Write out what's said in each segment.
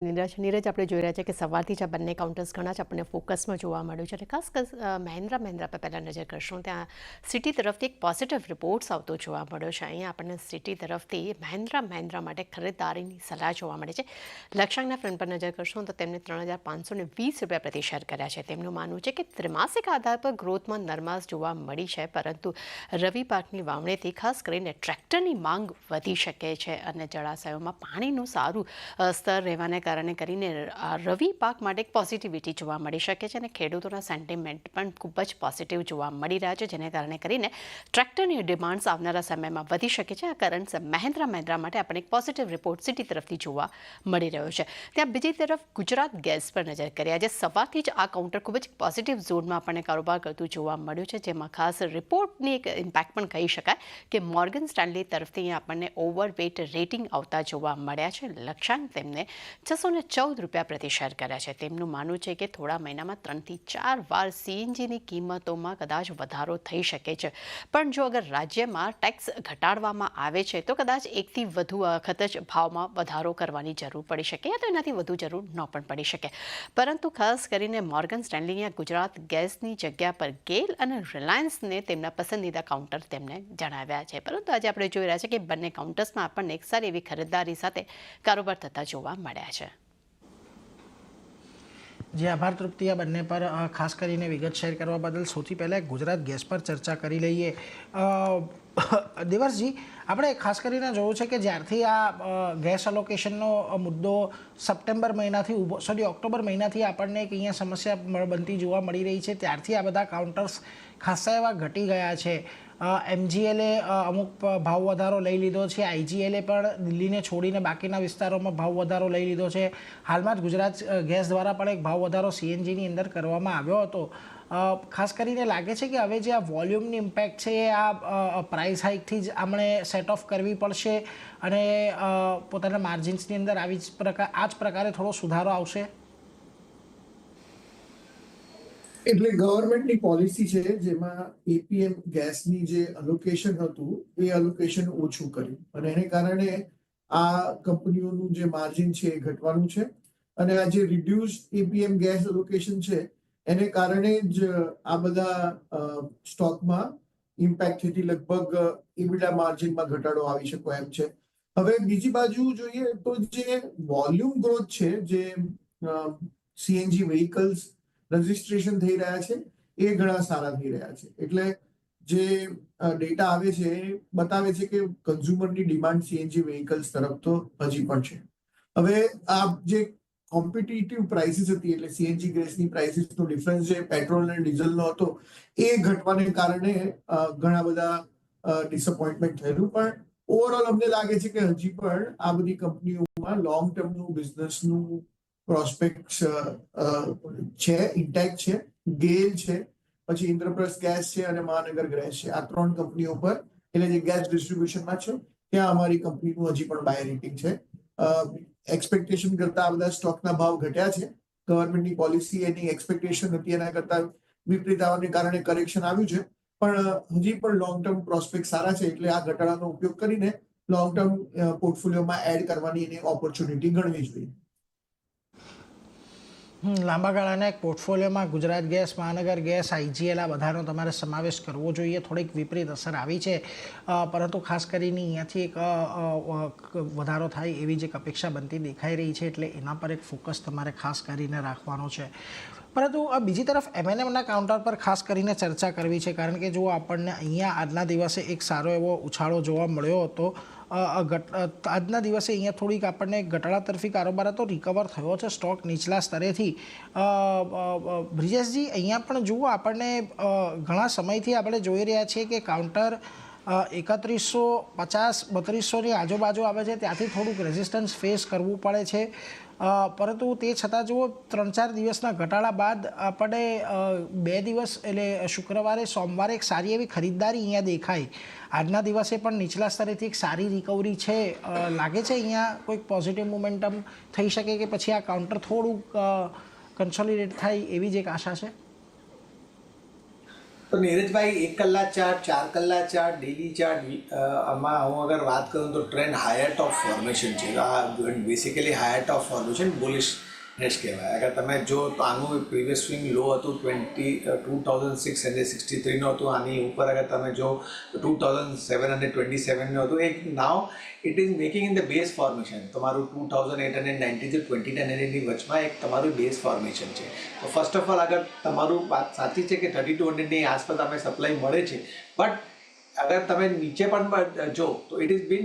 નીરજ આપણે જોઈ રહ્યા છે કે સવારથી જ આ બંને કાઉન્ટર્સ ઘણા જ આપણને ફોકસમાં જોવા મળ્યું છે અને ખાસ મહિન્દ્રા પર પહેલાં નજર કરશું ત્યાં સિટી તરફથી એક પોઝિટિવ રિપોર્ટ્સ આવતો જોવા મળ્યો છે. અહીંયા આપણને સિટી તરફથી મહિન્દ્રા માટે ખરીદદારીની સલાહ જોવા મળે છે. લક્ષ્યાંકના ફ્રન્ટ પર નજર કરશું તો તેમને ₹3,520 પ્રતિ શેર કર્યા છે. તેમનું માનવું છે કે ત્રિમાસિક આધાર પર ગ્રોથમાં નરમાશ જોવા મળી છે, પરંતુ રવિ પાકની વાવણીથી ખાસ કરીને ટ્રેક્ટરની માંગ વધી શકે છે અને જળાશયોમાં પાણીનું સારું સ્તર રહેવાને કારણે કરીને રવિ પાક માટે એક પોઝિટિવિટી જોવા મળી શકે છે અને ખેડૂતોના સેન્ટિમેન્ટ પણ ખૂબ જ પોઝિટિવ જોવા મળી રહ્યા છે, જેને કારણે કરીને ટ્રેક્ટરની ડિમાન્ડ્સ આવનારા સમયમાં વધી શકે છે. આ કરંટ મહિન્દ્રા માટે આપણે એક પોઝિટિવ રિપોર્ટ સિટી તરફથી જોવા મળી રહ્યો છે. ત્યાં બીજી તરફ ગુજરાત ગેસ પર નજર કરીએ. આજે સવારથી જ આ કાઉન્ટર ખૂબ જ પોઝિટિવ ઝોનમાં આપણને કારોબાર કરતું જોવા મળ્યું છે, જેમાં ખાસ રિપોર્ટની એક ઇમ્પેક્ટ પણ કહી શકાય કે મોર્ગન સ્ટેનલી તરફથી અહીંયા આપણને ઓવરવેટ રેટિંગ આવતા જોવા મળ્યા છે. લક્ષ્યાંક તેમને ₹614 પ્રતિ શેર કર્યા છે. તેમનું માનવું છે કે થોડા મહિનામાં 3 થી 4 વાર સીએનજીની કિંમતોમાં કદાચ વધારો થઈ શકે છે, પણ જો અગર રાજ્યમાં ટેક્સ ઘટાડવામાં આવે છે તો કદાચ એકથી વધુ વખત જ ભાવમાં વધારો કરવાની જરૂર પડી શકે યા તો એનાથી વધુ જરૂર ન પણ પડી શકે. પરંતુ ખાસ કરીને મોર્ગન સ્ટેનલીએ ગુજરાત ગેસની જગ્યા પર ગેલ અને રિલાયન્સને તેમના પસંદીદા કાઉન્ટર તેમને જણાવ્યા છે. પરંતુ આજે આપણે જોઈ રહ્યા છે કે બંને કાઉન્ટર્સમાં આપણને એક સારી એવી ખરીદદારી સાથે કારોબાર થતા જોવા મળ્યા છે. જે આભાર તૃપ્તિ આ બંને પર ખાસ કરીને વિગત શેર કરવા બદલ. સૌથી પહેલાં ગુજરાત ગેસ પર ચર્ચા કરી લઈએ. દેવર્ષજી, આપણે ખાસ કરીને જોયું છે કે જ્યારથી આ ગેસ એલોકેશનનો મુદ્દો ઓક્ટોબર મહિનાથી આપણને એક અહીંયા સમસ્યા બનતી જોવા મળી રહી છે, ત્યારથી આ બધા કાઉન્ટર્સ ખાસા એવા ઘટી ગયા છે. MGLએ અમુક ભાવ વધારો લઈ લીધો છે, IGLએ પણ દિલ્હીને છોડીને બાકીના વિસ્તારોમાં ભાવ વધારો લઈ લીધો છે. હાલમાં જ ગુજરાત ગેસ દ્વારા પણ એક ભાવ વધારો CNGની અંદર કરવામાં આવ્યો હતો. ખાસ કરીને લાગે છે કે હવે જે આ વોલ્યુમની ઇમ્પેક્ટ છે એ આ પ્રાઇસ હાઇકથી જ આપણે સેટ ઓફ કરવી પડશે અને પોતાના માર્જિન્સની અંદર આ જ પ્રકારે થોડો સુધારો આવશે. એટલે ગવર્મેન્ટની પોલિસી છે જેમાં APM ગેસની જે અલોકેશન હતું એ અલોકેશન ઓછું કર્યું અને એને કારણે આ કંપનીઓનું જે માર્જિન છે એ ઘટવાનું છે અને આ જે રિડ્યુસ APM ગેસ અલોકેશન છે એને કારણે જ આ બધા સ્ટોકમાં ઇમ્પેક્ટ થતી લગભગ EBITDA માર્જિનમાં ઘટાડો આવી શકે એમ છે. હવે બીજી બાજુ જોઈએ તો જે વોલ્યુમ ગ્રોથ છે, જે CNG વ્હીકલ્સ રજીસ્ટ્રેશન થઈ રહ્યા છે એ ઘણા સારા થઈ રહ્યા છે. એટલે જે ડેટા આવે છે એ બતાવે છે કે કન્ઝ્યુમરની ડિમાન્ડ CNG વ્હીકલ્સ તરફ તો હજી પણ છે. હવે આ જે કોમ્પિટિટિવ પ્રાઇસીસ હતી એટલે CNG ગેસની પ્રાઇસીસનો ડિફરન્સ જે પેટ્રોલ અને ડીઝલનો હતો એ ઘટવાને કારણે ઘણા બધા ડિસઅપોઇન્ટમેન્ટ થયેલું, પણ ઓવરઓલ અમને લાગે છે કે હજી પણ આ બધી કંપનીઓમાં લોંગ ટર્મનું બિઝનેસનું પ્રોસ્પેક્ટ છે, ઇન્ટેક્ટ છે. ગેલ છે, પછી ઇન્દ્રપ્રસ્થ ગેસ છે અને મહાનગર ગેસ છે. આ 3 કંપનીઓ પર એટલે જે ગેસ ડિસ્ટ્રીબ્યુશનમાં છે ત્યાં અમારી કંપનીનું હજી પણ બાય રેટિંગ છે. એક્સપેક્ટેશન કરતા આ બધા સ્ટોકના ભાવ ઘટ્યા છે. ગવર્મેન્ટની પોલિસી એની એક્સપેક્ટેશન હતી એના કરતા વિપરીત આવવાને કારણે કરેક્શન આવ્યું છે, પણ હજી પણ લોંગ ટર્મ પ્રોસ્પેક્ટ સારા છે. એટલે આ ઘટાડાનો ઉપયોગ કરીને લોંગ ટર્મ પોર્ટફોલિયોમાં એડ કરવાની એની ઓપોર્ચ્યુનિટી ગણવી જોઈએ. લાંબા ગાળાના એક પોર્ટફોલિયોમાં ગુજરાત ગેસ, મહાનગર ગેસ, IGL આ બધાનો તમારે સમાવેશ કરવો જોઈએ. થોડીક વિપરીત અસર આવી છે, પરંતુ ખાસ કરીને અહીંયાથી એક વધારો થાય એવી જ એક અપેક્ષા બનતી દેખાઈ રહી છે, એટલે એના પર એક ફોકસ તમારે ખાસ કરીને રાખવાનો છે. પરંતુ બીજી તરફ M&Mના કાઉન્ટર પર ખાસ કરીને ચર્ચા કરવી છે, કારણ કે જો આપણને અહીંયા આજના દિવસે એક સારો એવો ઉછાળો જોવા મળ્યો હતો. આજના દિવસે અહીંયા થોડીક આપણને ઘટાડા તરફી કારોબાર હતો, રિકવર થયો છે સ્ટોક નીચલા સ્તરેથી. બ્રિજેશજી, અહીંયા પણ જુઓ આપણને ઘણા સમયથી આપણે જોઈ રહ્યા છીએ કે કાઉન્ટર 3150 3200ની આજુબાજુ આવે છે, ત્યાંથી થોડુંક રેઝિસ્ટન્સ ફેસ કરવું પડે છે. પરંતુ તે છતાં જુઓ 3-4 દિવસના ઘટાડા બાદ આપણે 2 દિવસ એટલે શુક્રવારે સોમવારે એક સારી એવી ખરીદદારી અહીંયા દેખાઈ. આજના દિવસે પણ નીચલા સ્તરેથી એક સારી રિકવરી છે. લાગે છે અહીંયા કોઈક પોઝિટિવ મોમેન્ટમ થઈ શકે કે પછી આ કાઉન્ટર થોડુંક કન્સોલિડેટ થાય એવી જ એક આશા છે. તો નીરજભાઈ 1 કલાક ચાર્ટ, 4 કલાક ચાર્ટ, ડેલી ચાર્ટ, આમાં હું અગર વાત કરું તો ટ્રેન્ડ હાયર ટોપ ફોર્મેશન છે. આ બેસિકલી હાયર ટોપ ફોર્મેશન બુલિશનેસ કહેવાય. અગર તમે જો તો આનું પ્રીવિયસ સ્વિંગ લો હતું 2663 હતું. આની ઉપર અગર તમે જો 2727 હતું. એક now it is making in the base formation. તમારું 2890 થી 2900 વચમાં એક તમારું બેઝ ફોર્મેશન છે. તો ફર્સ્ટ ઓફ ઓલ અગર તમારું વાત સાચી છે કે 3200ની આસપાસ તમે સપ્લાય મળે છે, બટ અગર તમે નીચે પણ જો તો it is been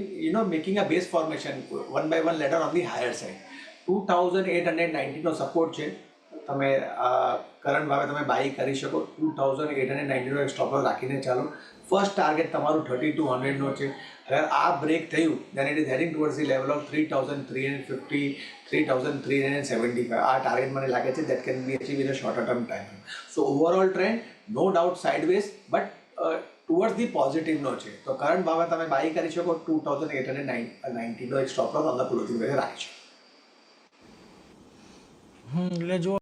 making a base formation 1 by 1 later on the higher side. 2890નો સપોર્ટ છે. તમે કરંટ ભાવે તમે બાય કરી શકો. 2890નો એક સ્ટોપ લોસ રાખીને ચાલો. ફર્સ્ટ ટાર્ગેટ તમારું 3200નો છે. અગર આ બ્રેક થયું then it is heading towards the level of 3350, 3375. આ ટાર્ગેટ મને લાગે છે that can be achieve in a shorter term time. So overall trend no doubt sideways, but towards the પોઝિટિવનો છે. તો કરંટ ભાવે તમે બાય કરી શકો. 2890નો એક stop loss on the closing રાખી શકો. એટલે જો